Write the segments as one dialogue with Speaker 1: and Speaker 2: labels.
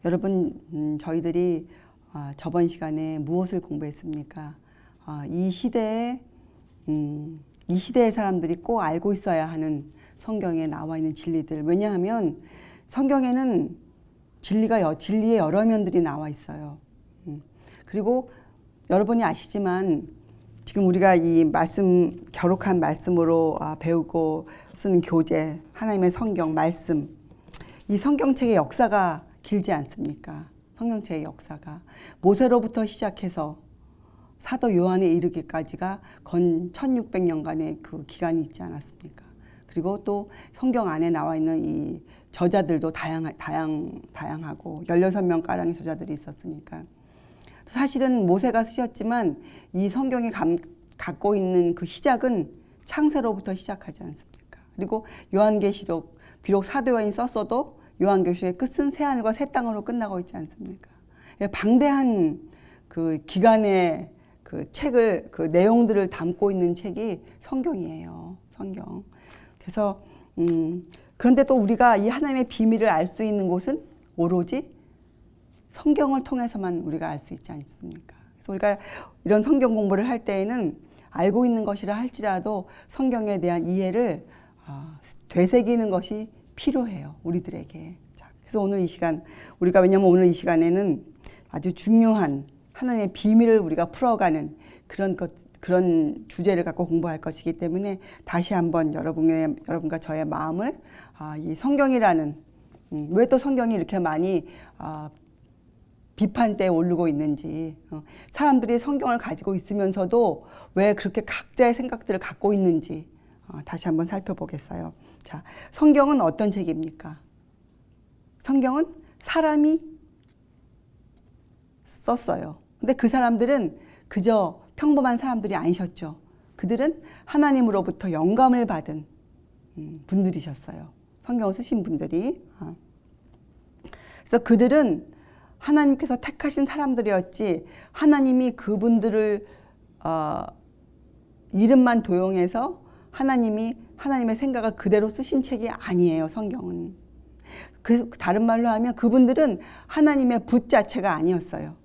Speaker 1: 여러분, 저희들이 저번 시간에 무엇을 공부했습니까? 이 시대의 사람들이 꼭 알고 있어야 하는 성경에 나와 있는 진리들. 왜냐하면 성경에는 진리의 여러 면들이 나와 있어요. 그리고 여러분이 아시지만 지금 우리가 이 말씀, 겨룩한 말씀으로 배우고 쓰는 교재, 하나님의 성경, 말씀, 이 성경책의 역사가 길지 않습니까? 성경책의 역사가 모세로부터 시작해서 사도 요한에 이르기까지가 건 1600년간의 그 기간이 있지 않았습니까? 그리고 또 성경 안에 나와 있는 이 저자들도 다양하고 16명가량의 저자들이 있었으니까 사실은 모세가 쓰셨지만 이 성경이 갖고 있는 그 시작은 창세로부터 시작하지 않습니까? 그리고 요한계시록, 비록 사도 요한이 썼어도 요한계시록의 끝은 새하늘과 새 땅으로 끝나고 있지 않습니까? 방대한 그 기간의 그 책을, 그 내용들을 담고 있는 책이 성경이에요. 성경. 그래서 그런데 또 우리가 이 하나님의 비밀을 알 수 있는 곳은 오로지 성경을 통해서만 우리가 알 수 있지 않습니까? 그래서 우리가 이런 성경 공부를 할 때에는 알고 있는 것이라 할지라도 성경에 대한 이해를 되새기는 것이 필요해요. 우리들에게. 자, 그래서 오늘 이 시간, 왜냐면 오늘 이 시간에는 아주 중요한 하나님의 비밀을 우리가 풀어가는 그런 주제를 갖고 공부할 것이기 때문에 다시 한번 여러분과 저의 마음을 이 성경이라는, 왜 또 성경이 이렇게 많이 비판대에 오르고 있는지, 사람들이 성경을 가지고 있으면서도 왜 그렇게 각자의 생각들을 갖고 있는지 다시 한번 살펴보겠어요. 자, 성경은 어떤 책입니까? 성경은 사람이 썼어요. 근데 그 사람들은 그저 평범한 사람들이 아니셨죠. 그들은 하나님으로부터 영감을 받은 분들이셨어요. 성경을 쓰신 분들이. 그래서 그들은 하나님께서 택하신 사람들이었지 하나님이 그분들을 이름만 도용해서 하나님의 생각을 그대로 쓰신 책이 아니에요. 성경은. 다른 말로 하면 그분들은 하나님의 붓 자체가 아니었어요.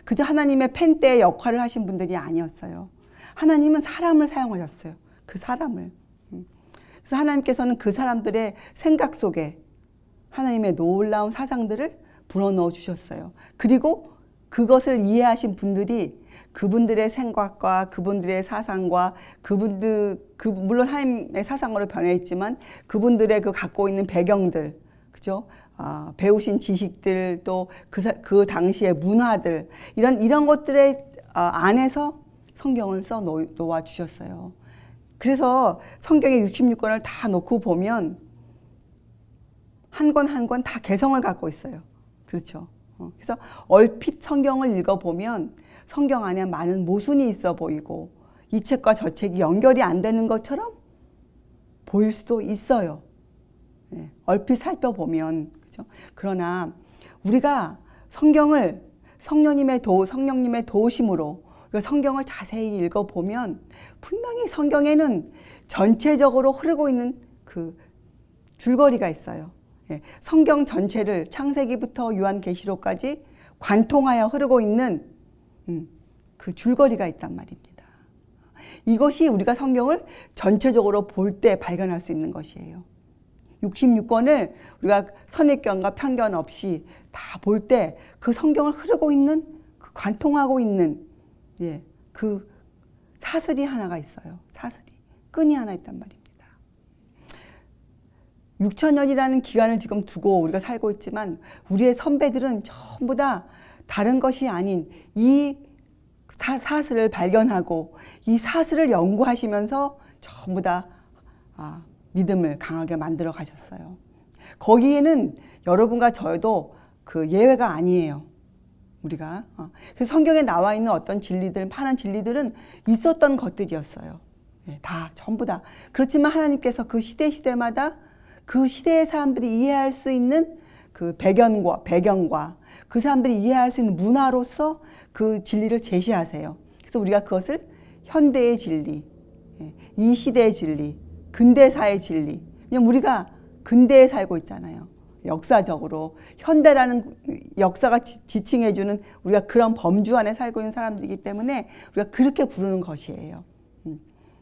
Speaker 1: 그저 하나님의 펜대의 역할을 하신 분들이 아니었어요. 하나님은 사람을 사용하셨어요. 그 사람을. 그래서 하나님께서는 그 사람들의 생각 속에 하나님의 놀라운 사상들을 불어넣어 주셨어요. 그리고 그것을 이해하신 분들이 그분들의 생각과 그분들의 사상과 물론 하나님의 사상으로 변해있지만 그분들의 그 갖고 있는 배경들, 그죠? 배우신 지식들, 또 그 당시의 문화들, 이런 것들의 안에서 성경을 써 놓아 주셨어요. 그래서 성경의 66권을 다 놓고 보면 한 권 한 권 다 개성을 갖고 있어요. 그렇죠. 그래서 얼핏 성경을 읽어보면 성경 안에 많은 모순이 있어 보이고 이 책과 저 책이 연결이 안 되는 것처럼 보일 수도 있어요. 네, 얼핏 살펴보면. 그렇죠? 그러나 우리가 성경을 성령님의 도우심으로 우리가 성경을 자세히 읽어보면 분명히 성경에는 전체적으로 흐르고 있는 그 줄거리가 있어요. 성경 전체를 창세기부터 요한계시록까지 관통하여 흐르고 있는 그 줄거리가 있단 말입니다. 이것이 우리가 성경을 전체적으로 볼 때 발견할 수 있는 것이에요. 66권을 우리가 선입견과 편견 없이 다 볼 때 그 성경을 흐르고 있는, 관통하고 있는 그 사슬이 하나가 있어요. 끈이 하나 있단 말입니다. 6000년이라는 기간을 지금 두고 우리가 살고 있지만 우리의 선배들은 전부 다 다른 것이 아닌 이 사슬을 발견하고 이 사슬을 연구하시면서 전부 다 믿음을 강하게 만들어 가셨어요. 거기에는 여러분과 저도 그 예외가 아니에요. 우리가. 그래서 성경에 나와 있는 어떤 진리들, 많은 진리들은 있었던 것들이었어요. 다, 전부 다. 그렇지만 하나님께서 그 시대마다 그 시대의 사람들이 이해할 수 있는 그 배경과 그 사람들이 이해할 수 있는 문화로서 그 진리를 제시하세요. 그래서 우리가 그것을 현대의 진리, 이 시대의 진리, 근대사의 진리. 왜냐면 우리가 근대에 살고 있잖아요. 역사적으로 현대라는 역사가 지칭해주는 우리가 그런 범주 안에 살고 있는 사람들이기 때문에 우리가 그렇게 부르는 것이에요.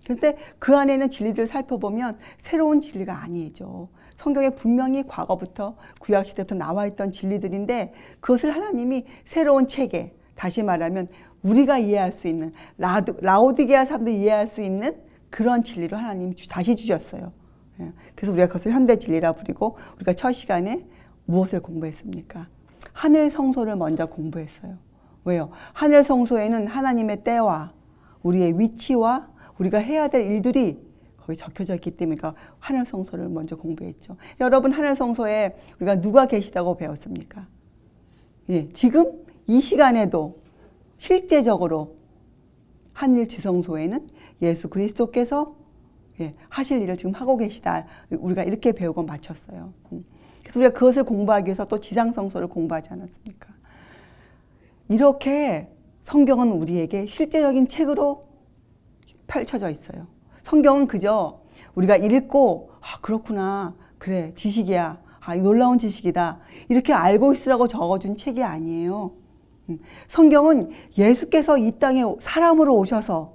Speaker 1: 그런데 그 안에 있는 진리들을 살펴보면 새로운 진리가 아니죠. 성경에 분명히 과거부터 구약시대부터 나와 있던 진리들인데 그것을 하나님이 새로운 체계, 다시 말하면 우리가 이해할 수 있는 라오디게아 사람들이 이해할 수 있는 그런 진리로 하나님이 다시 주셨어요. 그래서 우리가 그것을 현대 진리라 부르고 우리가 첫 시간에 무엇을 공부했습니까? 하늘 성소를 먼저 공부했어요. 왜요? 하늘 성소에는 하나님의 때와 우리의 위치와 우리가 해야 될 일들이 거기 적혀져 있기 때문에 하늘 성소를 먼저 공부했죠. 여러분 하늘 성소에 우리가 누가 계시다고 배웠습니까? 예, 지금 이 시간에도 실제적으로 하늘 지성소에는 예수 그리스도께서 하실 일을 지금 하고 계시다. 우리가 이렇게 배우고 마쳤어요. 그래서 우리가 그것을 공부하기 위해서 또 지상성소를 공부하지 않았습니까? 이렇게 성경은 우리에게 실제적인 책으로 펼쳐져 있어요. 성경은 그저 우리가 읽고 그렇구나, 그래, 지식이야, 놀라운 지식이다 이렇게 알고 있으라고 적어준 책이 아니에요. 성경은 예수께서 이 땅에 사람으로 오셔서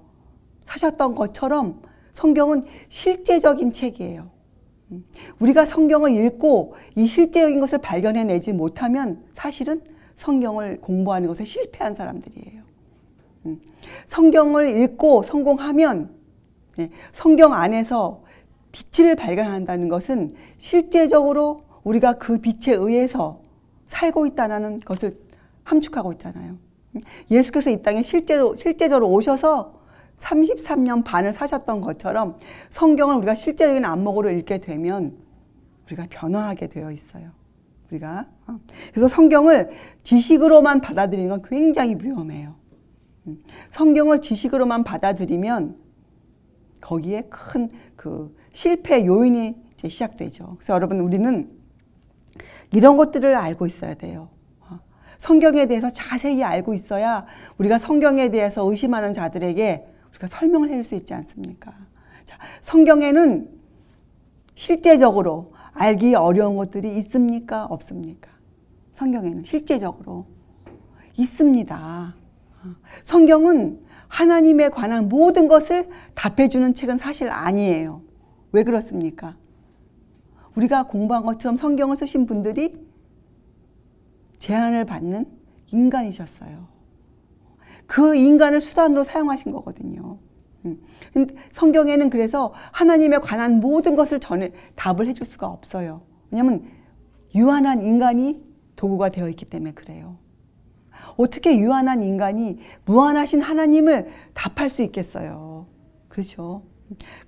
Speaker 1: 사셨던 것처럼 성경은 실제적인 책이에요. 우리가 성경을 읽고 이 실제적인 것을 발견해내지 못하면 사실은 성경을 공부하는 것에 실패한 사람들이에요. 성경을 읽고 성공하면 성경 안에서 빛을 발견한다는 것은 실제적으로 우리가 그 빛에 의해서 살고 있다는 것을 함축하고 있잖아요. 예수께서 이 땅에 실제적으로 오셔서 33년 반을 사셨던 것처럼 성경을 우리가 실제적인 안목으로 읽게 되면 우리가 변화하게 되어 있어요. 그래서 성경을 지식으로만 받아들이는 건 굉장히 위험해요. 성경을 지식으로만 받아들이면 거기에 큰 그 실패 요인이 이제 시작되죠. 그래서 여러분 우리는 이런 것들을 알고 있어야 돼요. 성경에 대해서 자세히 알고 있어야 우리가 성경에 대해서 의심하는 자들에게 우리가 설명을 해줄 수 있지 않습니까? 자, 성경에는 실제적으로 알기 어려운 것들이 있습니까? 없습니까? 성경에는 실제적으로 있습니다. 성경은 하나님에 관한 모든 것을 답해주는 책은 사실 아니에요. 왜 그렇습니까? 우리가 공부한 것처럼 성경을 쓰신 분들이 제한을 받는 인간이셨어요. 그 인간을 수단으로 사용하신 거거든요. 성경에는 그래서 하나님에 관한 모든 것을 답을 해줄 수가 없어요. 왜냐하면 유한한 인간이 도구가 되어 있기 때문에 그래요. 어떻게 유한한 인간이 무한하신 하나님을 답할 수 있겠어요. 그렇죠.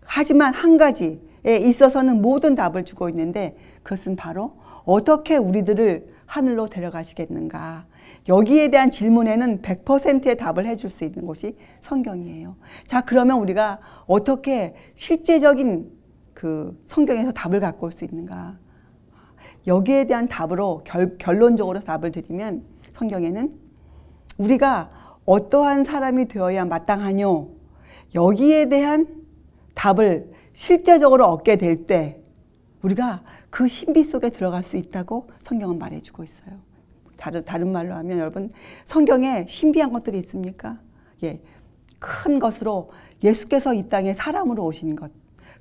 Speaker 1: 하지만 한 가지에 있어서는 모든 답을 주고 있는데 그것은 바로 어떻게 우리들을 하늘로 데려가시겠는가. 여기에 대한 질문에는 100%의 답을 해줄 수 있는 곳이 성경이에요. 자, 그러면 우리가 어떻게 실제적인 그 성경에서 답을 갖고 올 수 있는가. 여기에 대한 답으로 결론적으로 답을 드리면 성경에는 우리가 어떠한 사람이 되어야 마땅하뇨. 여기에 대한 답을 실제적으로 얻게 될 때 우리가 그 신비 속에 들어갈 수 있다고 성경은 말해주고 있어요. 다른 말로 하면 여러분 성경에 신비한 것들이 있습니까? 예, 큰 것으로 예수께서 이 땅에 사람으로 오신 것,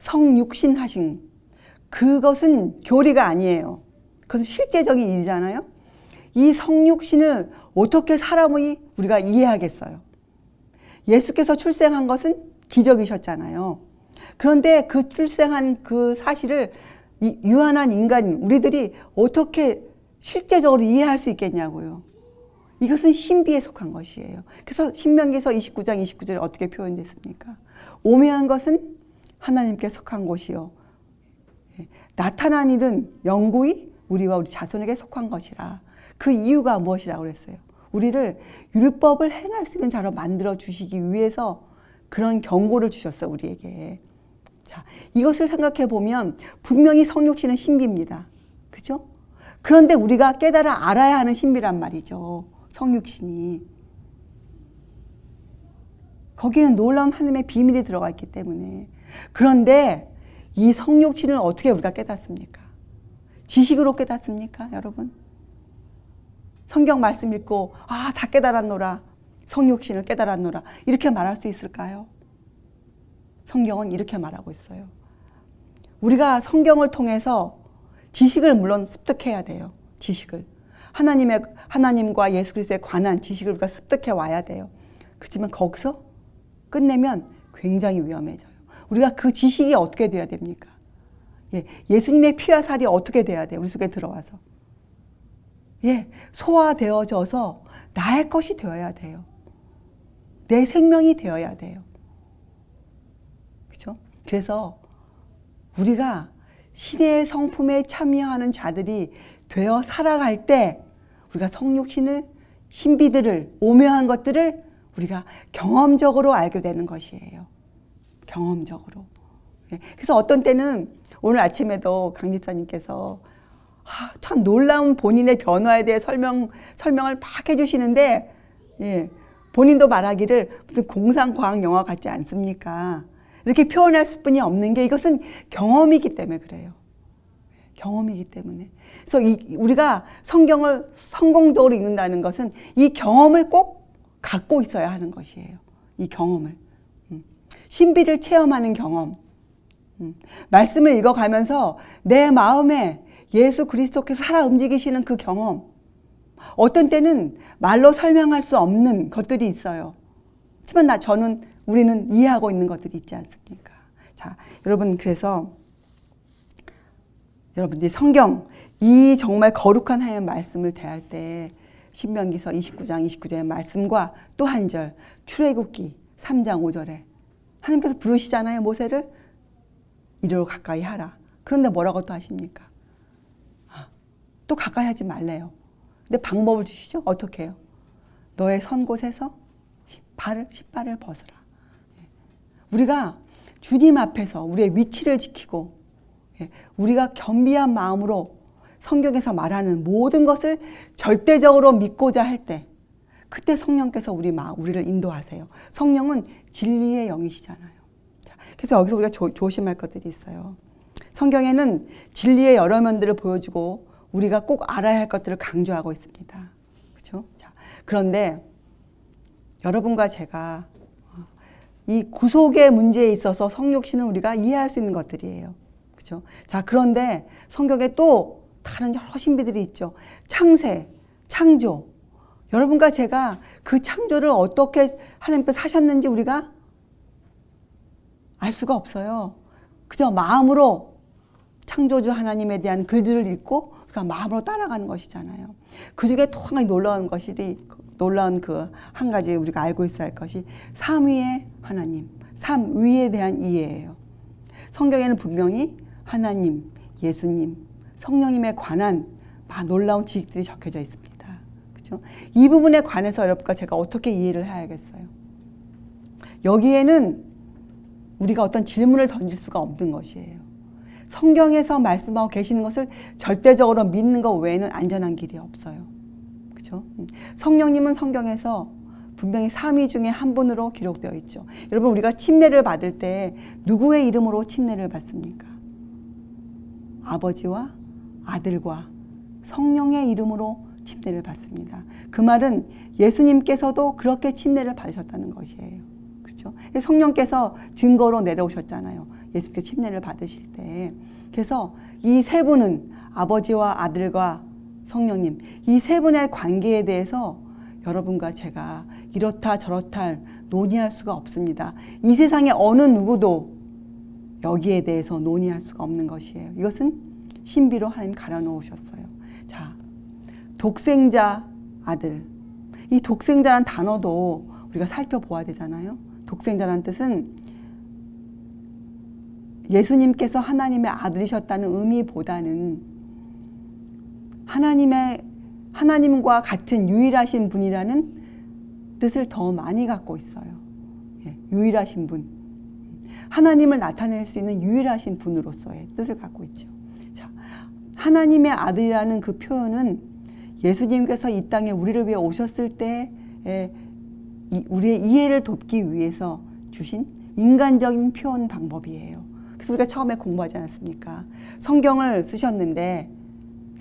Speaker 1: 성육신 하신 그것은 교리가 아니에요. 그것은 실제적인 일이잖아요. 이 성육신을 어떻게 사람이 우리가 이해하겠어요? 예수께서 출생한 것은 기적이셨잖아요. 그런데 그 출생한 그 사실을 이 유한한 인간 우리들이 어떻게 실제적으로 이해할 수 있겠냐고요. 이것은 신비에 속한 것이에요. 그래서 신명기서 29장 29절에 어떻게 표현됐습니까? 오묘한 것은 하나님께 속한 것이요 나타난 일은 영구히 우리와 우리 자손에게 속한 것이라. 그 이유가 무엇이라고 그랬어요? 우리를 율법을 행할 수 있는 자로 만들어 주시기 위해서 그런 경고를 주셨어요, 우리에게. 자, 이것을 생각해 보면 분명히 성육신은 신비입니다. 그죠? 그런데 우리가 깨달아 알아야 하는 신비란 말이죠. 성육신이. 거기에는 놀라운 하나님의 비밀이 들어가 있기 때문에. 그런데 이 성육신을 어떻게 우리가 깨닫습니까? 지식으로 깨닫습니까, 여러분? 성경 말씀 읽고 다 깨달았노라, 성육신을 깨달았노라 이렇게 말할 수 있을까요? 성경은 이렇게 말하고 있어요. 우리가 성경을 통해서 지식을 물론 습득해야 돼요. 지식을. 하나님과 예수 그리스도에 관한 지식을 우리가 습득해 와야 돼요. 그렇지만 거기서 끝내면 굉장히 위험해져요. 우리가 그 지식이 어떻게 돼야 됩니까? 예수님의 피와 살이 어떻게 돼야 돼요? 우리 속에 들어와서. 소화되어져서 나의 것이 되어야 돼요. 내 생명이 되어야 돼요. 그렇죠? 그래서 우리가 신의 성품에 참여하는 자들이 되어 살아갈 때 우리가 성육신을, 신비들을, 오묘한 것들을 우리가 경험적으로 알게 되는 것이에요. 경험적으로. 그래서 어떤 때는 오늘 아침에도 강 집사님께서 참 놀라운 본인의 변화에 대해 설명을 막 해주시는데, 본인도 말하기를 무슨 공상과학 영화 같지 않습니까? 이렇게 표현할 수뿐이 없는 게 이것은 경험이기 때문에 그래요. 경험이기 때문에. 그래서 우리가 성경을 성공적으로 읽는다는 것은 이 경험을 꼭 갖고 있어야 하는 것이에요. 이 경험을. 신비를 체험하는 경험. 말씀을 읽어가면서 내 마음에 예수 그리스도께서 살아 움직이시는 그 경험. 어떤 때는 말로 설명할 수 없는 것들이 있어요. 하지만 우리는 이해하고 있는 것들이 있지 않습니까? 자, 여러분, 그래서 여러분들이 성경, 이 정말 거룩한 하나님의 말씀을 대할 때 신명기서 29장 29절의 말씀과 또 한 절, 출애굽기 3장 5절에 하나님께서 부르시잖아요, 모세를. 이리로 가까이 하라. 그런데 뭐라고 또 하십니까? 또 가까이 하지 말래요. 근데 방법을 주시죠? 어떻게 해요? 너의 선 곳에서 신발을 벗으라. 우리가 주님 앞에서 우리의 위치를 지키고 우리가 겸비한 마음으로 성경에서 말하는 모든 것을 절대적으로 믿고자 할 때, 그때 성령께서 우리를 인도하세요. 성령은 진리의 영이시잖아요. 그래서 여기서 우리가 조심할 것들이 있어요. 성경에는 진리의 여러 면들을 보여주고 우리가 꼭 알아야 할 것들을 강조하고 있습니다. 그렇죠? 자, 그런데 여러분과 제가 이 구속의 문제에 있어서 성육신은 우리가 이해할 수 있는 것들이에요. 그렇죠? 자, 그런데 성경에 또 다른 여러 신비들이 있죠. 창세, 창조. 여러분과 제가 그 창조를 어떻게 하나님께서 하셨는지 우리가 알 수가 없어요. 그저 마음으로 창조주 하나님에 대한 글들을 읽고 우리가 마음으로 따라가는 것이잖아요. 그 중에 또 한 가지 놀라운 그 한 가지 우리가 알고 있어야 할 것이 삼위의 하나님, 삼위에 대한 이해예요. 성경에는 분명히 하나님, 예수님, 성령님에 관한 놀라운 지식들이 적혀져 있습니다. 그렇죠? 이 부분에 관해서 여러분과 제가 어떻게 이해를 해야겠어요? 여기에는 우리가 어떤 질문을 던질 수가 없는 것이에요. 성경에서 말씀하고 계시는 것을 절대적으로 믿는 것 외에는 안전한 길이 없어요. 그렇죠? 성령님은 성경에서 분명히 삼위 중에 한 분으로 기록되어 있죠. 여러분, 우리가 침례를 받을 때 누구의 이름으로 침례를 받습니까? 아버지와 아들과 성령의 이름으로 침례를 받습니다. 그 말은 예수님께서도 그렇게 침례를 받으셨다는 것이에요. 그렇죠? 성령께서 증거로 내려오셨잖아요. 예수님께 침례를 받으실 때. 그래서 이 세 분은 아버지와 아들과 성령님, 이 세 분의 관계에 대해서 여러분과 제가 이렇다 저렇다 논의할 수가 없습니다. 이 세상에 어느 누구도 여기에 대해서 논의할 수가 없는 것이에요. 이것은 신비로 하나님 갈아놓으셨어요. 자, 독생자 아들. 이 독생자라는 단어도 우리가 살펴보아야 되잖아요. 독생자라는 뜻은 예수님께서 하나님의 아들이셨다는 의미보다는 하나님과 같은 유일하신 분이라는 뜻을 더 많이 갖고 있어요. 유일하신 분. 하나님을 나타낼 수 있는 유일하신 분으로서의 뜻을 갖고 있죠. 자, 하나님의 아들이라는 그 표현은 예수님께서 이 땅에 우리를 위해 오셨을 때 우리의 이해를 돕기 위해서 주신 인간적인 표현 방법이에요. 그래서 우리가 처음에 공부하지 않았습니까? 성경을 쓰셨는데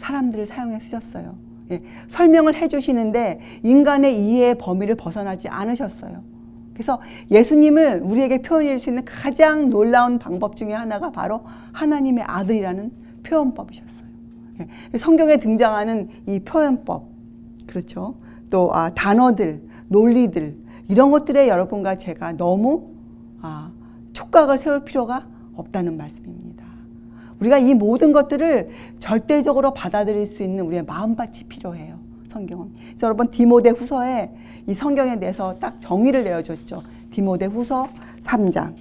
Speaker 1: 사람들을 사용해 쓰셨어요. 예, 설명을 해주시는데 인간의 이해의 범위를 벗어나지 않으셨어요. 그래서 예수님을 우리에게 표현할 수 있는 가장 놀라운 방법 중에 하나가 바로 하나님의 아들이라는 표현법이셨어요. 예, 성경에 등장하는 이 표현법, 그렇죠. 또 단어들, 논리들 이런 것들에 여러분과 제가 너무 촉각을 세울 필요가 없다는 말씀입니다. 우리가 이 모든 것들을 절대적으로 받아들일 수 있는 우리의 마음밭이 필요해요. 성경은. 그래서 여러분 디모데후서에 이 성경에 대해서 딱 정의를 내어줬죠. 디모데후서 3장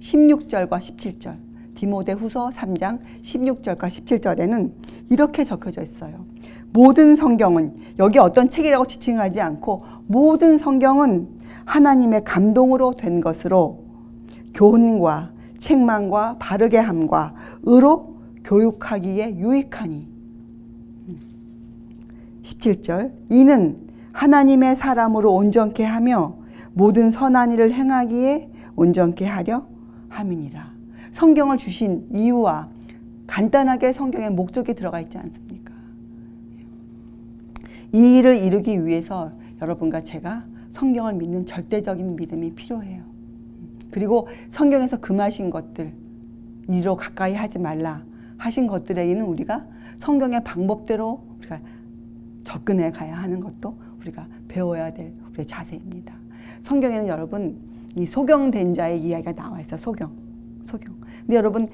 Speaker 1: 16절과 17절. 디모데후서 3장 16절과 17절에는 이렇게 적혀져 있어요. 모든 성경은, 여기 어떤 책이라고 지칭하지 않고 모든 성경은 하나님의 감동으로 된 것으로 교훈과 책망과 바르게 함과 의로 교육하기에 유익하니. 17절. 이는 하나님의 사람으로 온전케 하며 모든 선한 일을 행하기에 온전케 하려 함이니라. 성경을 주신 이유와 간단하게 성경의 목적이 들어가 있지 않습니까? 이 일을 이루기 위해서 여러분과 제가 성경을 믿는 절대적인 믿음이 필요해요. 그리고 성경에서 금하신 것들, 이로 가까이 하지 말라 하신 것들에는 우리가 성경의 방법대로 우리가 접근해 가야 하는 것도 우리가 배워야 될 우리의 자세입니다. 성경에는 여러분 이 소경된 자의 이야기가 나와 있어요. 소경. 근데 여러분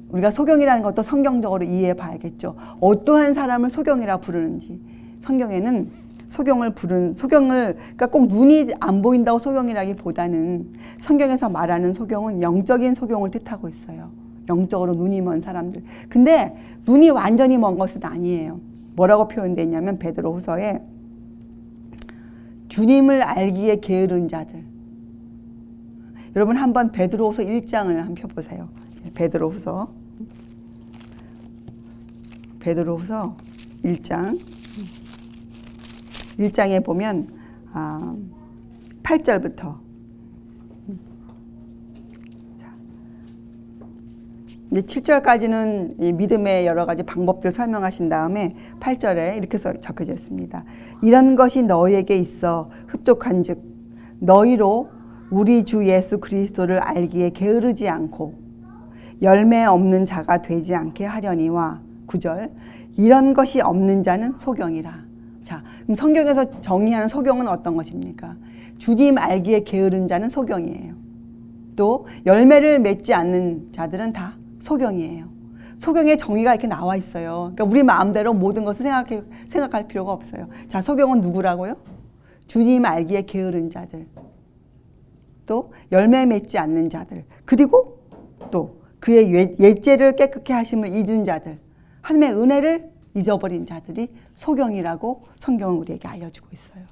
Speaker 1: 우리가 소경이라는 것도 성경적으로 이해해 봐야겠죠. 어떠한 사람을 소경이라 부르는지. 성경에는 소경을 그러니까 꼭 눈이 안 보인다고 소경이라기보다는 성경에서 말하는 소경은 영적인 소경을 뜻하고 있어요. 영적으로 눈이 먼 사람들. 근데 눈이 완전히 먼 것은 아니에요. 뭐라고 표현되어 있냐면 베드로후서에 주님을 알기에 게으른 자들. 여러분 한번 베드로후서 1장을 한번 펴보세요. 베드로후서 1장에 보면 8절부터 이제 7절까지는 이 믿음의 여러 가지 방법들을 설명하신 다음에 8절에 이렇게 적혀져 있습니다. 이런 것이 너희에게 있어 흡족한즉 너희로 우리 주 예수 그리스도를 알기에 게으르지 않고 열매 없는 자가 되지 않게 하려니와 9절 이런 것이 없는 자는 소경이라. 자, 그럼 성경에서 정의하는 소경은 어떤 것입니까? 주님 알기에 게으른 자는 소경이에요. 또 열매를 맺지 않는 자들은 다 소경이에요. 소경의 정의가 이렇게 나와 있어요. 그러니까 우리 마음대로 모든 것을 생각할 필요가 없어요. 자, 소경은 누구라고요? 주님 알기에 게으른 자들, 또 열매 맺지 않는 자들, 그리고 또 그의 옛죄를 깨끗게 하심을 잊은 자들, 하나님의 은혜를 잊어버린 자들이 소경이라고 성경은 우리에게 알려주고 있어요.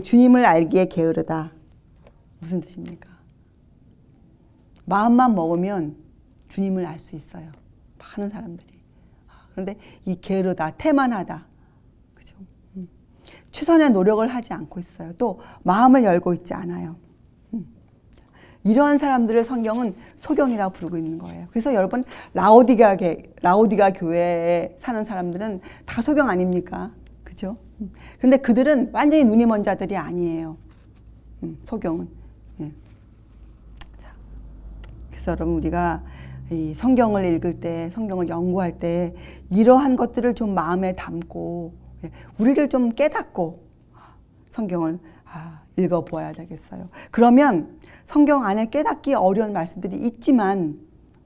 Speaker 1: 주님을 알기에 게으르다. 무슨 뜻입니까? 마음만 먹으면 주님을 알 수 있어요. 많은 사람들이. 그런데 이 게으르다, 태만하다. 그죠? 최선의 노력을 하지 않고 있어요. 또 마음을 열고 있지 않아요. 이러한 사람들을 성경은 소경이라고 부르고 있는 거예요. 그래서 여러분 라오디가 교회에 사는 사람들은 다 소경 아닙니까? 그죠? 근데 그들은 완전히 눈이 먼 자들이 아니에요. 소경은. 예. 그래서 여러분 우리가 이 성경을 읽을 때, 성경을 연구할 때 이러한 것들을 좀 마음에 담고 우리를 좀 깨닫고 성경을 읽어보아야 되겠어요. 그러면 성경 안에 깨닫기 어려운 말씀들이 있지만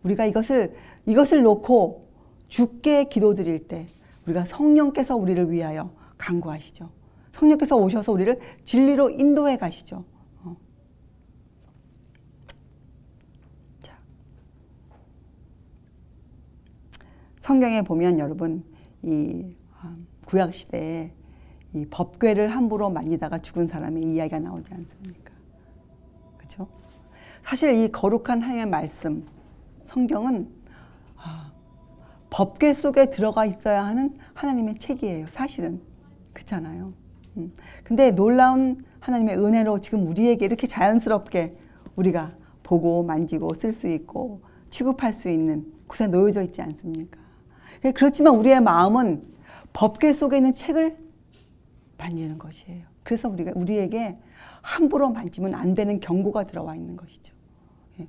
Speaker 1: 우리가 이것을 놓고 주께 기도드릴 때 우리가 성령께서 우리를 위하여 간구하시죠. 성령께서 오셔서 우리를 진리로 인도해 가시죠. 자, 성경에 보면 여러분 이 구약 시대에 이 법궤를 함부로 만지다가 죽은 사람의 이야기가 나오지 않습니까? 그렇죠? 사실 이 거룩한 하나님의 말씀, 성경은 법궤 속에 들어가 있어야 하는 하나님의 책이에요. 사실은. 그렇잖아요. 근데 놀라운 하나님의 은혜로 지금 우리에게 이렇게 자연스럽게 우리가 보고 만지고 쓸 수 있고 취급할 수 있는 곳에 놓여져 있지 않습니까? 그렇지만 우리의 마음은 법궤 속에 있는 책을 만지는 것이에요. 그래서 우리에게 함부로 만지면 안 되는 경고가 들어와 있는 것이죠. 예.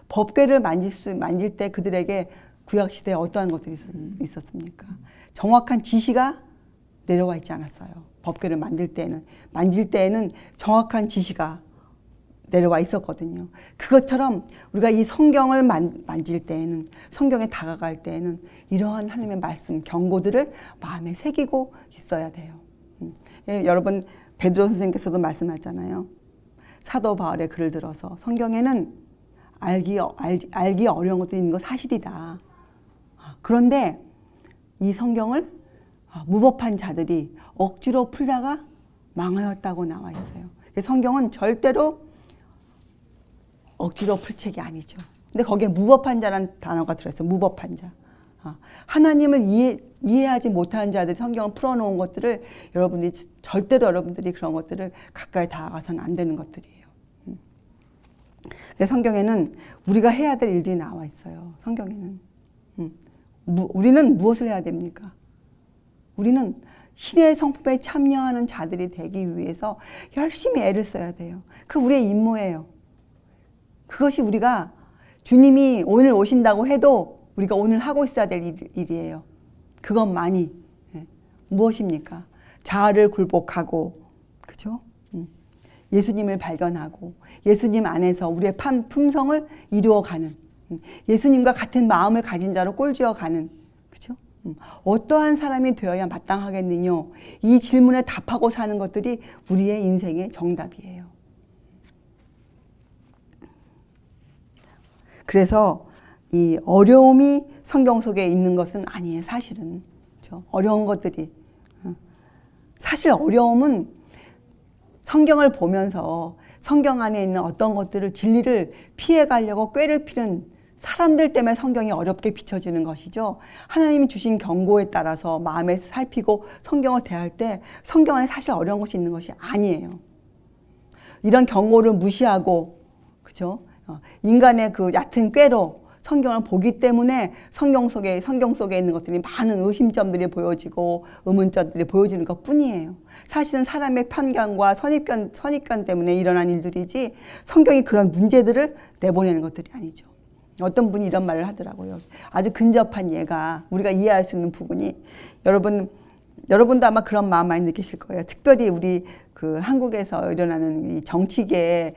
Speaker 1: 법궤를 만질 때 그들에게 구약 시대에 어떠한 것들이 있었습니까? 정확한 지시가 내려와 있지 않았어요. 법궤를 만질 때에는 정확한 지시가 내려와 있었거든요. 그것처럼 우리가 이 성경을 만질 때에는, 성경에 다가갈 때에는 이러한 하나님의 말씀, 경고들을 마음에 새기고 있어야 돼요. 예, 여러분 베드로 선생님께서도 말씀하셨잖아요. 사도 바울의 글을 들어서 성경에는 알기 어려운 것들이 있는 거 사실이다. 그런데 이 성경을 무법한 자들이 억지로 풀다가 망하였다고 나와 있어요. 성경은 절대로 억지로 풀 책이 아니죠. 근데 거기에 무법한 자라는 단어가 들어있어요. 무법한 자. 하나님을 이해하지 못하는 자들이 성경을 풀어놓은 것들을 절대로 여러분들이 그런 것들을 가까이 다가가서는 안 되는 것들이에요. 그래서 성경에는 우리가 해야 될 일들이 나와 있어요. 성경에는. 우리는 무엇을 해야 됩니까? 우리는 신의 성품에 참여하는 자들이 되기 위해서 열심히 애를 써야 돼요. 그 우리의 임무예요. 그것이 우리가 주님이 오늘 오신다고 해도 우리가 오늘 하고 있어야 될 일이에요. 그것만이. 무엇입니까? 자아를 굴복하고, 그죠? 예수님을 발견하고, 예수님 안에서 우리의 품성을 이루어가는, 예수님과 같은 마음을 가진 자로 꼴지어가는, 그죠? 어떠한 사람이 되어야 마땅하겠느냐? 이 질문에 답하고 사는 것들이 우리의 인생의 정답이에요. 그래서 이 어려움이 성경 속에 있는 것은 아니에요. 사실은. 그렇죠? 어려운 것들이. 사실 어려움은 성경을 보면서 성경 안에 있는 어떤 것들을 진리를 피해가려고 꾀를 피는 사람들 때문에 성경이 어렵게 비춰지는 것이죠. 하나님이 주신 경고에 따라서 마음에 살피고 성경을 대할 때 성경 안에 사실 어려운 것이 있는 것이 아니에요. 이런 경고를 무시하고, 그죠? 인간의 그 얕은 꾀로 성경을 보기 때문에 성경 속에 있는 것들이 많은 의심점들이 보여지고 의문점들이 보여지는 것 뿐이에요. 사실은 사람의 편견과 선입견 때문에 일어난 일들이지 성경이 그런 문제들을 내보내는 것들이 아니죠. 어떤 분이 이런 말을 하더라고요. 아주 근접한 예가 우리가 이해할 수 있는 부분이 여러분도 아마 그런 마음 많이 느끼실 거예요. 특별히 우리 그 한국에서 일어나는 이 정치계의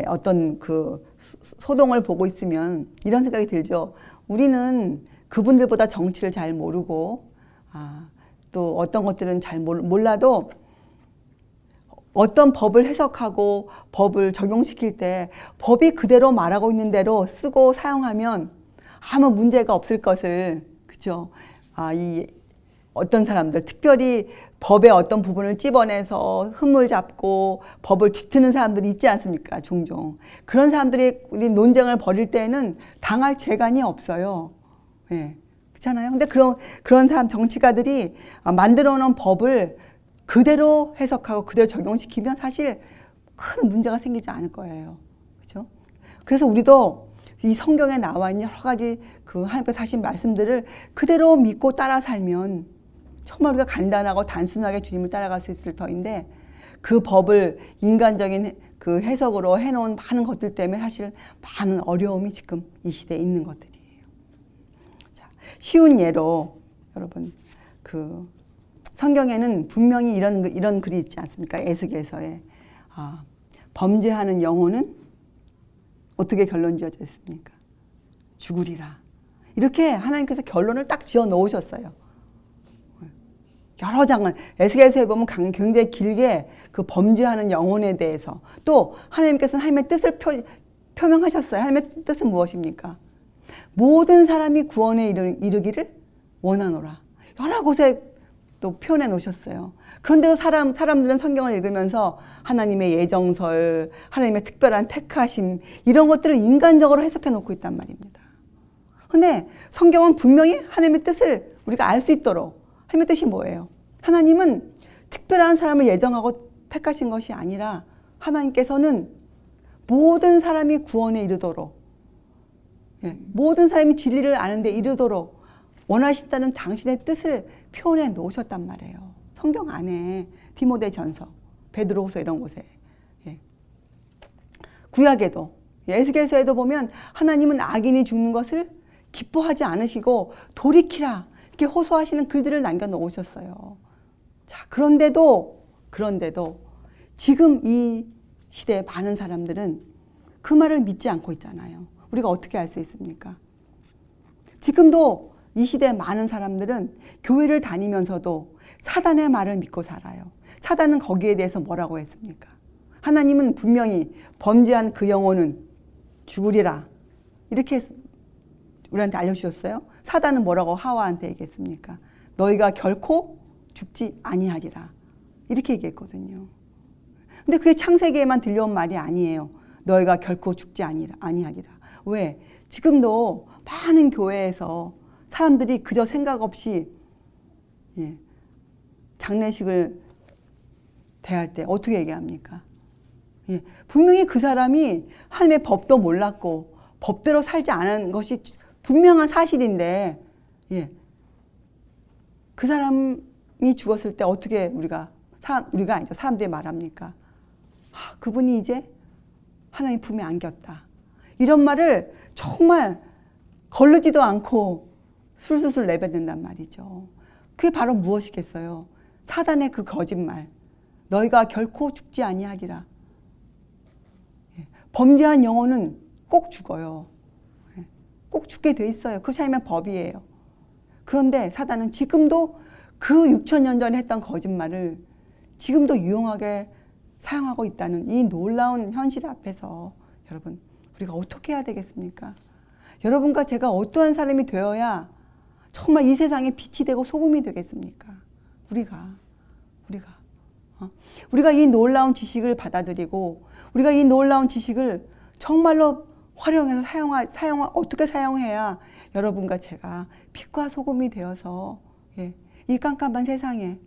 Speaker 1: 어떤 그 소동을 보고 있으면 이런 생각이 들죠. 우리는 그분들보다 정치를 잘 모르고 또 어떤 것들은 잘 몰라도 어떤 법을 해석하고 법을 적용시킬 때 법이 그대로 말하고 있는 대로 쓰고 사용하면 아무 문제가 없을 것을, 그죠? 어떤 사람들, 특별히 법의 어떤 부분을 찝어내서 흠을 잡고 법을 뒤트는 사람들이 있지 않습니까? 종종. 그런 사람들이 우리 논쟁을 벌일 때는 당할 재간이 없어요. 예. 그렇잖아요. 근데 그런 사람, 정치가들이 만들어 놓은 법을 그대로 해석하고 그대로 적용시키면 사실 큰 문제가 생기지 않을 거예요. 그렇죠? 그래서 우리도 이 성경에 나와 있는 여러 가지 그 하나님께서 하신 말씀들을 그대로 믿고 따라 살면 정말 우리가 간단하고 단순하게 주님을 따라갈 수 있을 터인데 그 법을 인간적인 그 해석으로 해놓은 많은 것들 때문에 사실 많은 어려움이 지금 이 시대에 있는 것들이에요. 자, 쉬운 예로 여러분 그 성경에는 분명히 이런 글이 있지 않습니까? 에스겔서에 범죄하는 영혼은 어떻게 결론 지어져 있습니까? 죽으리라. 이렇게 하나님께서 결론을 딱 지어 놓으셨어요. 여러 장을 에스겔서에 보면 굉장히 길게 그 범죄하는 영혼에 대해서 또 하나님께서는 하나님의 뜻을 표명하셨어요. 하나님의 뜻은 무엇입니까? 모든 사람이 구원에 이르기를 원하노라. 여러 곳에 또 표현해 놓으셨어요. 그런데도 사람들은 성경을 읽으면서 하나님의 예정설, 하나님의 특별한 택하심 이런 것들을 인간적으로 해석해 놓고 있단 말입니다. 그런데 성경은 분명히 하나님의 뜻을 우리가 알 수 있도록 하나님의 뜻이 뭐예요? 하나님은 특별한 사람을 예정하고 택하신 것이 아니라 하나님께서는 모든 사람이 구원에 이르도록 모든 사람이 진리를 아는 데 이르도록 원하신다는 당신의 뜻을 표현해 놓으셨단 말이에요. 성경 안에 디모데전서, 베드로후서 이런 곳에. 예. 구약에도 에스겔서에도 보면 하나님은 악인이 죽는 것을 기뻐하지 않으시고 돌이키라 이렇게 호소하시는 글들을 남겨놓으셨어요. 자, 그런데도 지금 이 시대의 많은 사람들은 그 말을 믿지 않고 있잖아요. 우리가 어떻게 알 수 있습니까? 지금도 이 시대의 많은 사람들은 교회를 다니면서도 사단의 말을 믿고 살아요. 사단은 거기에 대해서 뭐라고 했습니까? 하나님은 분명히 범죄한 그 영혼은 죽으리라 이렇게 우리한테 알려주셨어요. 사단은 뭐라고 하와한테 얘기했습니까? 너희가 결코 죽지 아니하리라 이렇게 얘기했거든요. 근데 그게 창세기에만 들려온 말이 아니에요. 너희가 결코 죽지 아니하리라. 왜? 지금도 많은 교회에서 사람들이 그저 생각 없이 장례식을 대할 때 어떻게 얘기합니까? 분명히 그 사람이 하나님의 법도 몰랐고 법대로 살지 않은 것이 분명한 사실인데 그 사람이 죽었을 때 어떻게 우리가 아니죠. 사람들이 말합니까? 그분이 이제 하나님 품에 안겼다. 이런 말을 정말 거르지도 않고 술술술 내뱉는단 말이죠. 그게 바로 무엇이겠어요? 사단의 그 거짓말. 너희가 결코 죽지 아니하리라. 범죄한 영혼은 꼭 죽어요. 꼭 죽게 돼 있어요. 그것이 아니면 법이에요. 그런데 사단은 지금도 그 6,000년 전에 했던 거짓말을 지금도 유용하게 사용하고 있다는 이 놀라운 현실 앞에서 여러분 우리가 어떻게 해야 되겠습니까? 여러분과 제가 어떠한 사람이 되어야 정말 이 세상에 빛이 되고 소금이 되겠습니까? 우리가 이 놀라운 지식을 받아들이고 우리가 이 놀라운 지식을 정말로 활용해서 어떻게 사용해야 여러분과 제가 빛과 소금이 되어서 이 깜깜한 세상에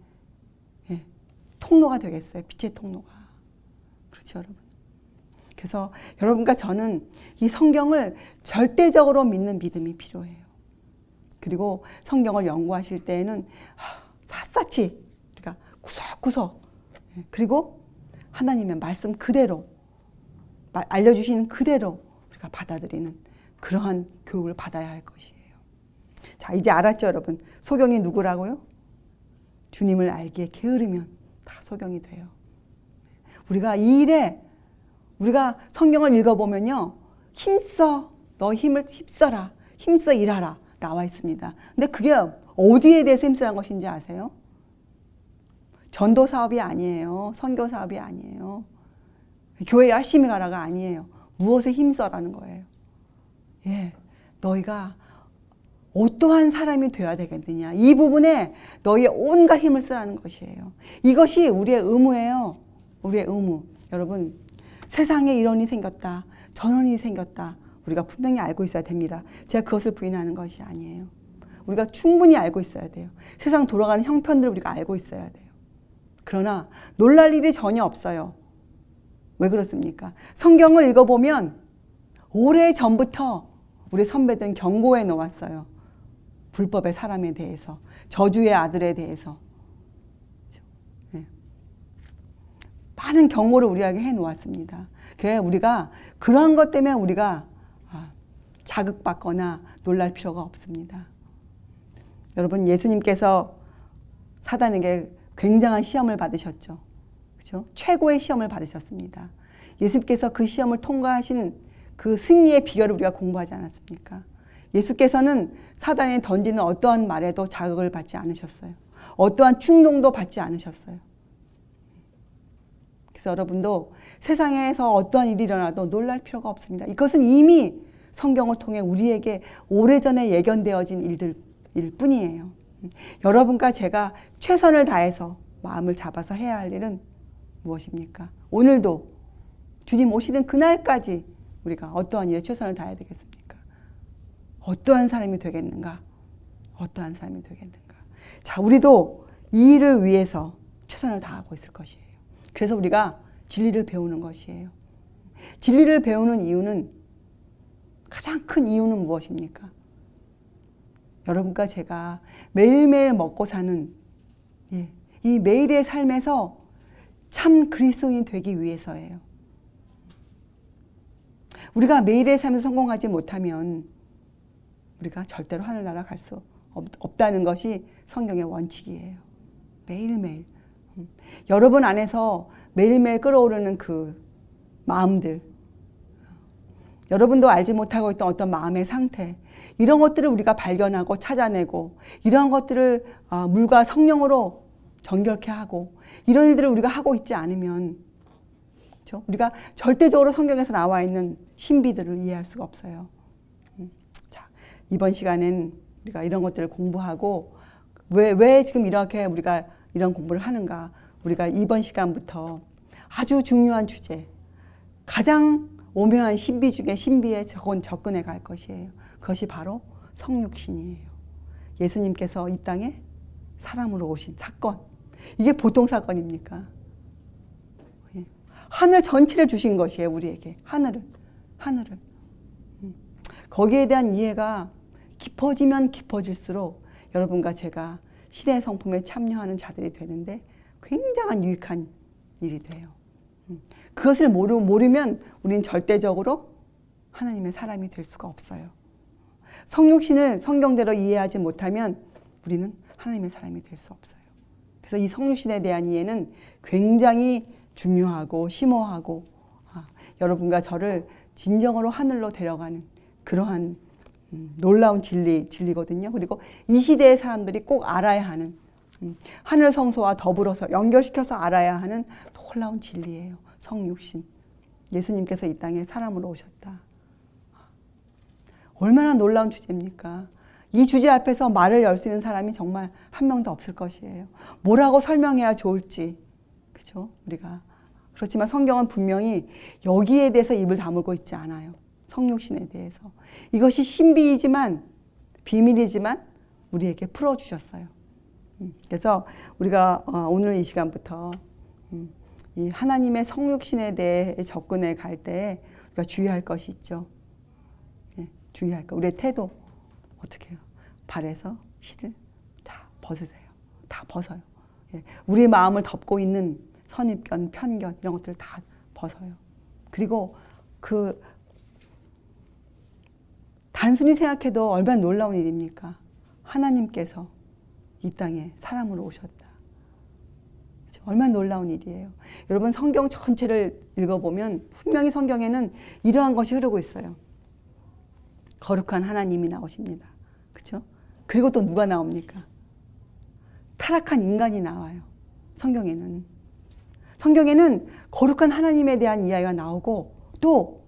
Speaker 1: 통로가 되겠어요. 빛의 통로가. 그렇죠, 여러분. 그래서 여러분과 저는 이 성경을 절대적으로 믿는 믿음이 필요해요. 그리고 성경을 연구하실 때에는 샅샅이 우리가 구석구석 그리고 하나님의 말씀 그대로 알려주시는 그대로 우리가 받아들이는 그러한 교육을 받아야 할 것이에요. 자, 이제 알았죠, 여러분? 소경이 누구라고요? 주님을 알기에 게으르면 다 소경이 돼요. 우리가 이 일에 우리가 성경을 읽어보면요. 힘써, 너 힘을 힘써라, 힘써 일하라 나와 있습니다. 근데 그게 어디에 대해서 힘쓰라는 것인지 아세요? 전도 사업이 아니에요. 선교 사업이 아니에요. 교회 열심히 가라가 아니에요. 무엇에 힘써라는 거예요. 너희가 어떠한 사람이 되어야 되겠느냐. 이 부분에 너희의 온갖 힘을 쓰라는 것이에요. 이것이 우리의 의무예요. 우리의 의무. 여러분, 세상에 이런 일이 생겼다. 저런 일이 생겼다. 우리가 분명히 알고 있어야 됩니다. 제가 그것을 부인하는 것이 아니에요. 우리가 충분히 알고 있어야 돼요. 세상 돌아가는 형편들을 우리가 알고 있어야 돼요. 그러나 놀랄 일이 전혀 없어요. 왜 그렇습니까? 성경을 읽어보면 오래전부터 우리 선배들은 경고해 놓았어요. 불법의 사람에 대해서, 저주의 아들에 대해서. 많은 경고를 우리에게 해 놓았습니다. 그래서 우리가 그러한 것 때문에 우리가 자극받거나 놀랄 필요가 없습니다. 여러분, 예수님께서 사단에게 굉장한 시험을 받으셨죠. 그렇죠? 최고의 시험을 받으셨습니다. 예수님께서 그 시험을 통과하신 그 승리의 비결을 우리가 공부하지 않았습니까? 예수께서는 사단이 던지는 어떠한 말에도 자극을 받지 않으셨어요. 어떠한 충동도 받지 않으셨어요. 그래서 여러분도 세상에서 어떠한 일이 일어나도 놀랄 필요가 없습니다. 이것은 이미 성경을 통해 우리에게 오래전에 예견되어진 일들일 뿐이에요. 여러분과 제가 최선을 다해서 마음을 잡아서 해야 할 일은 무엇입니까? 오늘도 주님 오시는 그날까지 우리가 어떠한 일에 최선을 다해야 되겠습니까? 어떠한 사람이 되겠는가? 어떠한 사람이 되겠는가? 자, 우리도 이 일을 위해서 최선을 다하고 있을 것이에요. 그래서 우리가 진리를 배우는 것이에요. 진리를 배우는 이유는, 가장 큰 이유는 무엇입니까? 여러분과 제가 매일매일 먹고 사는 이 매일의 삶에서 참 그리스도인이 되기 위해서예요. 우리가 매일의 삶에서 성공하지 못하면 우리가 절대로 하늘나라 갈 수 없다는 것이 성경의 원칙이에요. 매일매일. 여러분 안에서 매일매일 끓어오르는 그 마음들, 여러분도 알지 못하고 있던 어떤 마음의 상태, 이런 것들을 우리가 발견하고 찾아내고, 이런 것들을 물과 성령으로 정결케 하고, 이런 일들을 우리가 하고 있지 않으면, 그렇죠? 우리가 절대적으로 성경에서 나와 있는 신비들을 이해할 수가 없어요. 자, 이번 시간엔 우리가 이런 것들을 공부하고, 왜 지금 이렇게 우리가 이런 공부를 하는가? 우리가 이번 시간부터 아주 중요한 주제, 가장 오묘한 신비 중에 신비에 접근해 갈 것이에요. 그것이 바로 성육신이에요. 예수님께서 이 땅에 사람으로 오신 사건. 이게 보통 사건입니까? 하늘 전체를 주신 것이에요. 우리에게. 하늘을. 거기에 대한 이해가 깊어지면 깊어질수록 여러분과 제가 시대의 성품에 참여하는 자들이 되는데 굉장한 유익한 일이 돼요. 그것을 모르면 우리는 절대적으로 하나님의 사람이 될 수가 없어요. 성육신을 성경대로 이해하지 못하면 우리는 하나님의 사람이 될 수 없어요. 그래서 이 성육신에 대한 이해는 굉장히 중요하고 심오하고 여러분과 저를 진정으로 하늘로 데려가는 그러한 놀라운 진리거든요. 그리고 이 시대의 사람들이 꼭 알아야 하는 하늘 성소와 더불어서 연결시켜서 알아야 하는 놀라운 진리예요. 성육신. 예수님께서 이 땅에 사람으로 오셨다. 얼마나 놀라운 주제입니까? 이 주제 앞에서 말을 열 수 있는 사람이 정말 한 명도 없을 것이에요. 뭐라고 설명해야 좋을지. 그렇죠? 우리가. 그렇지만 성경은 분명히 여기에 대해서 입을 다물고 있지 않아요. 성육신에 대해서. 이것이 신비이지만 비밀이지만 우리에게 풀어주셨어요. 그래서 우리가 오늘 이 시간부터 이 하나님의 성육신에 대해 접근해 갈 때 우리가 주의할 것이 있죠. 주의할 것. 우리의 태도 어떻게 해요? 발에서 실을 다 벗으세요. 다 벗어요. 우리의 마음을 덮고 있는 선입견, 편견 이런 것들 다 벗어요. 그리고 그 단순히 생각해도 얼마나 놀라운 일입니까? 하나님께서 이 땅에 사람으로 오셨다. 얼마나 놀라운 일이에요. 여러분 성경 전체를 읽어보면 분명히 성경에는 이러한 것이 흐르고 있어요. 거룩한 하나님이 나오십니다. 그렇죠? 그리고 또 누가 나옵니까? 타락한 인간이 나와요. 성경에는 거룩한 하나님에 대한 이야기가 나오고 또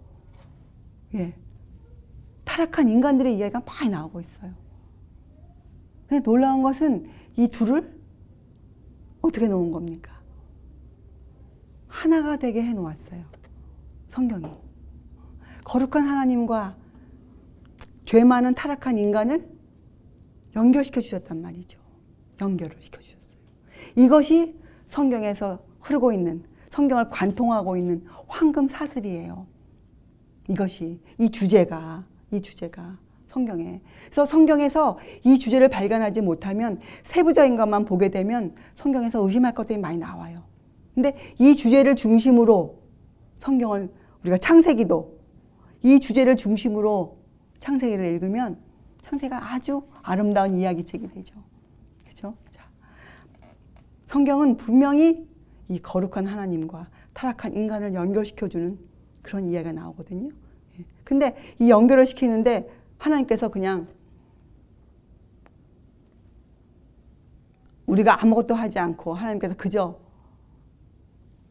Speaker 1: 타락한 인간들의 이야기가 많이 나오고 있어요. 근데 놀라운 것은 이 둘을 어떻게 놓은 겁니까? 하나가 되게 해놓았어요. 성경이. 거룩한 하나님과 죄 많은 타락한 인간을 연결시켜 주셨단 말이죠. 연결을 시켜주셨어요. 이것이 성경에서 흐르고 있는, 성경을 관통하고 있는 황금 사슬이에요. 이것이, 이 주제가 성경에. 그래서 성경에서 이 주제를 발견하지 못하면 세부적인 것만 보게 되면 성경에서 의심할 것들이 많이 나와요. 근데 이 주제를 중심으로 성경을 우리가 창세기도 이 주제를 중심으로 창세기를 읽으면 창세가 아주 아름다운 이야기책이 되죠. 그렇죠? 자, 성경은 분명히 이 거룩한 하나님과 타락한 인간을 연결시켜주는 그런 이야기가 나오거든요. 근데 이 연결을 시키는데 하나님께서 그냥 우리가 아무것도 하지 않고 하나님께서 그저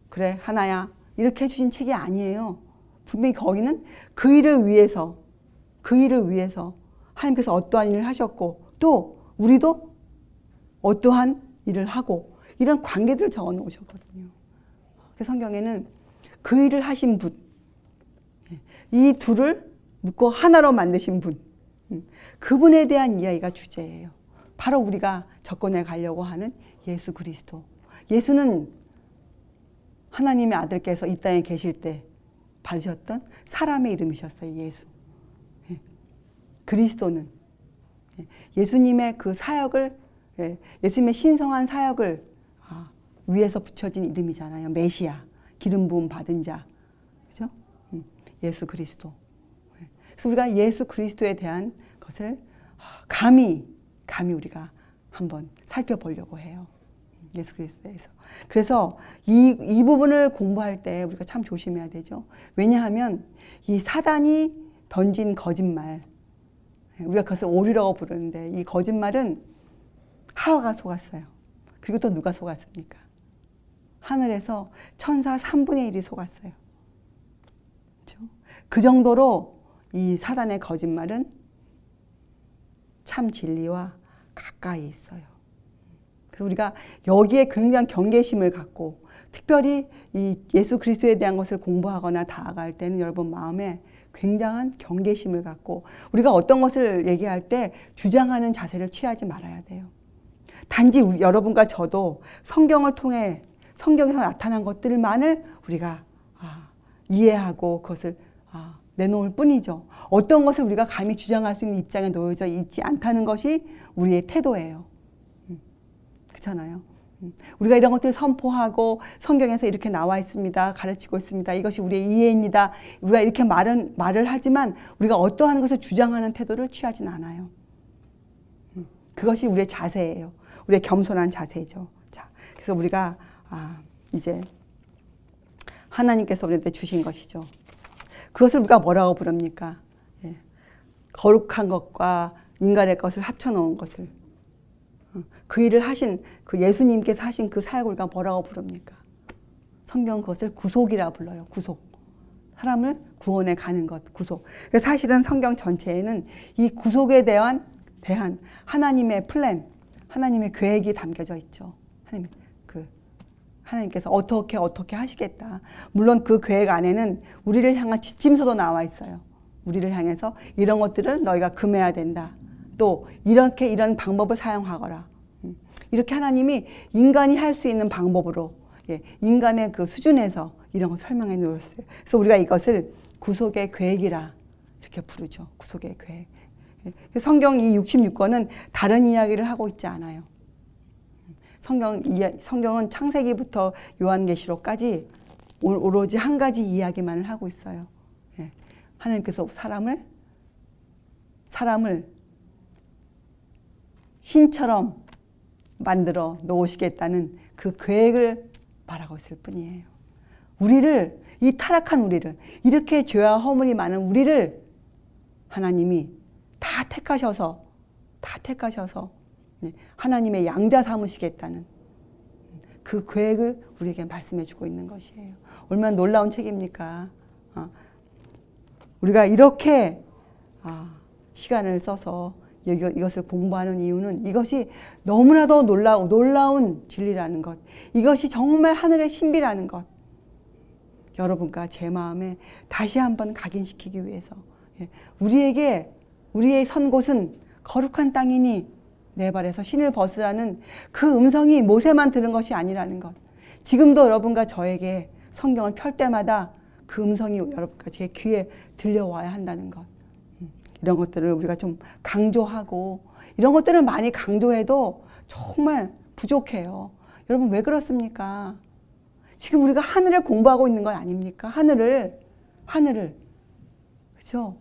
Speaker 1: 그래 하나야 이렇게 해주신 책이 아니에요. 분명히 거기는 그 일을 위해서 하나님께서 어떠한 일을 하셨고 또 우리도 어떠한 일을 하고 이런 관계들을 적어 놓으셨거든요. 성경에는 그 일을 하신 분, 이 둘을 묶고 하나로 만드신 분, 그분에 대한 이야기가 주제예요. 바로 우리가 접근해 가려고 하는 예수 그리스도. 예수는 하나님의 아들께서 이 땅에 계실 때 받으셨던 사람의 이름이셨어요. 예수. 그리스도는 예수님의 그 사역을, 예수님의 신성한 사역을 위에서 붙여진 이름이잖아요. 메시아, 기름 부음 받은 자, 그죠? 예수 그리스도. 그래서 우리가 예수 그리스도에 대한 것을 감히 우리가 한번 살펴보려고 해요. 예수 그리스도에 대해서. 그래서 이 부분을 공부할 때 우리가 참 조심해야 되죠. 왜냐하면 이 사단이 던진 거짓말, 우리가 그것을 오류라고 부르는데 이 거짓말은 하와가 속았어요. 그리고 또 누가 속았습니까? 하늘에서 천사 3분의 1이 속았어요. 그렇죠? 그 정도로 이 사단의 거짓말은 참 진리와 가까이 있어요. 그래서 우리가 여기에 굉장한 경계심을 갖고 특별히 이 예수 그리스도에 대한 것을 공부하거나 다가갈 때는 여러분 마음에 굉장한 경계심을 갖고 우리가 어떤 것을 얘기할 때 주장하는 자세를 취하지 말아야 돼요. 단지 여러분과 저도 성경을 통해 성경에서 나타난 것들만을 우리가 이해하고 그것을 내놓을 뿐이죠. 어떤 것을 우리가 감히 주장할 수 있는 입장에 놓여져 있지 않다는 것이 우리의 태도예요. 그렇잖아요. 우리가 이런 것들을 선포하고 성경에서 이렇게 나와 있습니다. 가르치고 있습니다. 이것이 우리의 이해입니다. 우리가 이렇게 말을 하지만 우리가 어떠한 것을 주장하는 태도를 취하진 않아요. 그것이 우리의 자세예요. 우리의 겸손한 자세죠. 자, 그래서 우리가 이제 하나님께서 우리한테 주신 것이죠. 그것을 우리가 뭐라고 부릅니까? 거룩한 것과 인간의 것을 합쳐놓은 것을 그 일을 하신 그 예수님께서 하신 그 사역을 우리가 뭐라고 부릅니까? 성경 그것을 구속이라 불러요. 구속. 사람을 구원해 가는 것, 구속. 사실은 성경 전체에는 이 구속에 대한 하나님의 플랜, 하나님의 계획이 담겨져 있죠. 하나님께서 어떻게 하시겠다. 물론 그 계획 안에는 우리를 향한 지침서도 나와 있어요. 우리를 향해서 이런 것들을 너희가 금해야 된다. 또 이런 방법을 사용하거라. 이렇게 하나님이 인간이 할 수 있는 방법으로 인간의 그 수준에서 이런 걸 설명해 놓았어요. 그래서 우리가 이것을 구속의 계획이라 이렇게 부르죠. 구속의 계획. 성경 이 66권은 다른 이야기를 하고 있지 않아요. 성경은 창세기부터 요한계시록까지 오로지 한 가지 이야기만을 하고 있어요. 하나님께서 사람을 신처럼 만들어 놓으시겠다는 그 계획을 말하고 있을 뿐이에요. 이 타락한 우리를, 이렇게 죄와 허물이 많은 우리를 하나님이 다 택하셔서 하나님의 양자 삼으시겠다는 그 계획을 우리에게 말씀해 주고 있는 것이에요. 얼마나 놀라운 책입니까? 우리가 이렇게 시간을 써서 이것을 공부하는 이유는 이것이 너무나도 놀라운 진리라는 것, 이것이 정말 하늘의 신비라는 것, 여러분과 제 마음에 다시 한번 각인시키기 위해서 우리의 선 곳은 거룩한 땅이니 내 발에서 신을 벗으라는 그 음성이 모세만 들은 것이 아니라는 것, 지금도 여러분과 저에게 성경을 펼 때마다 그 음성이 여러분과 제 귀에 들려와야 한다는 것, 이런 것들을 우리가 좀 강조하고, 이런 것들을 많이 강조해도 정말 부족해요. 여러분 왜 그렇습니까? 지금 우리가 하늘을 공부하고 있는 건 아닙니까? 하늘을 그렇죠?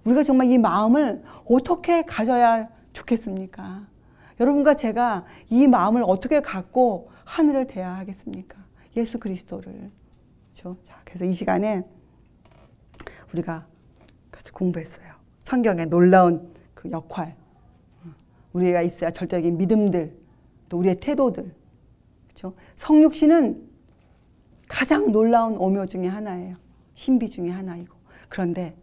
Speaker 1: 우리가 정말 이 마음을 어떻게 가져야 좋겠습니까? 여러분과 제가 이 마음을 어떻게 갖고 하늘을 대해야 하겠습니까? 예수 그리스도를. 그렇죠? 자, 그래서 이 시간에 우리가 공부했어요. 성경의 놀라운 그 역할, 우리가 있어야 절대적인 믿음들, 또 우리의 태도들, 그렇죠? 성육신은 가장 놀라운 오묘 중에 하나예요. 신비 중에 하나이고. 그런데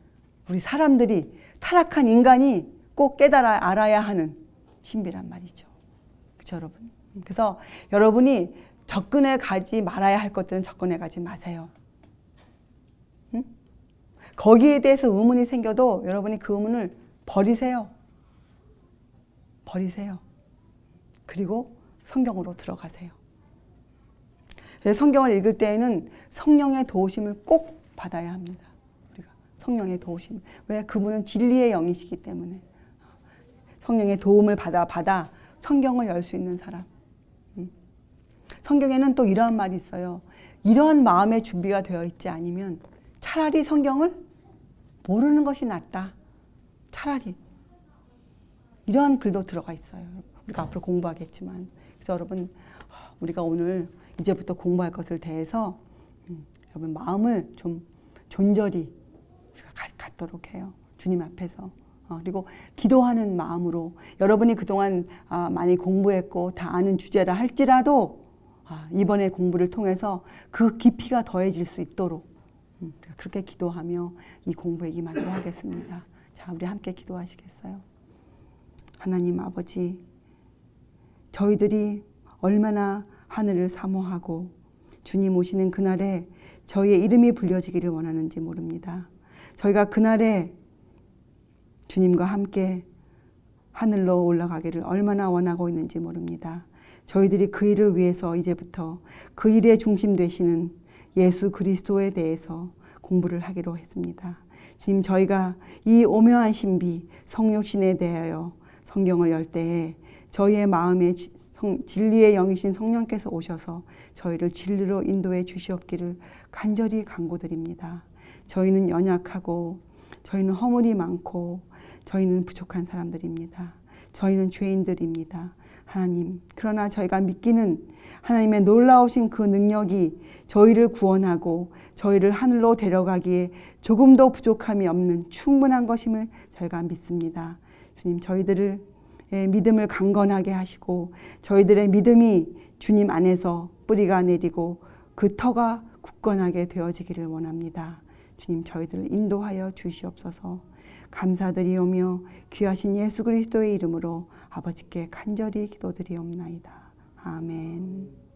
Speaker 1: 우리 사람들이, 타락한 인간이 꼭 알아야 하는 신비란 말이죠. 그렇죠, 여러분? 그래서 여러분이 접근해 가지 말아야 할 것들은 접근해 가지 마세요. 응? 거기에 대해서 의문이 생겨도 여러분이 그 의문을 버리세요. 그리고 성경으로 들어가세요. 성경을 읽을 때에는 성령의 도우심을 꼭 받아야 합니다. 우리가 성령의 도우심. 왜? 그분은 진리의 영이시기 때문에. 성령의 도움을 받아 성경을 열 수 있는 사람. 성경에는 또 이러한 말이 있어요. 이러한 마음의 준비가 되어 있지 않으면 차라리 성경을 모르는 것이 낫다. 차라리. 이러한 글도 들어가 있어요. 우리가 앞으로 공부하겠지만. 그래서 여러분, 우리가 오늘 이제부터 공부할 것을 대해서 여러분 마음을 좀 존절히 우리가 갖도록 해요. 주님 앞에서. 그리고 기도하는 마음으로 여러분이 그동안 많이 공부했고 다 아는 주제라 할지라도 이번에 공부를 통해서 그 깊이가 더해질 수 있도록 그렇게 기도하며 이 공부에 임하도록 하겠습니다. 자, 우리 함께 기도하시겠어요? 하나님 아버지, 저희들이 얼마나 하늘을 사모하고 주님 오시는 그날에 저희의 이름이 불려지기를 원하는지 모릅니다. 저희가 그날에 주님과 함께 하늘로 올라가기를 얼마나 원하고 있는지 모릅니다. 저희들이 그 일을 위해서 이제부터 그 일의 중심 되시는 예수 그리스도에 대해서 공부를 하기로 했습니다. 주님, 저희가 이 오묘한 신비 성육신에 대하여 성경을 열 때에 저희의 마음에 진리의 영이신 성령께서 오셔서 저희를 진리로 인도해 주시옵기를 간절히 간구드립니다. 저희는 연약하고 저희는 허물이 많고 저희는 부족한 사람들입니다. 저희는 죄인들입니다. 하나님, 그러나 저희가 믿기는 하나님의 놀라우신 그 능력이 저희를 구원하고 저희를 하늘로 데려가기에 조금도 부족함이 없는 충분한 것임을 저희가 믿습니다. 주님, 저희들의 믿음을 강건하게 하시고 저희들의 믿음이 주님 안에서 뿌리가 내리고 그 터가 굳건하게 되어지기를 원합니다. 주님, 저희들을 인도하여 주시옵소서. 감사드리오며 귀하신 예수 그리스도의 이름으로 아버지께 간절히 기도드리옵나이다. 아멘.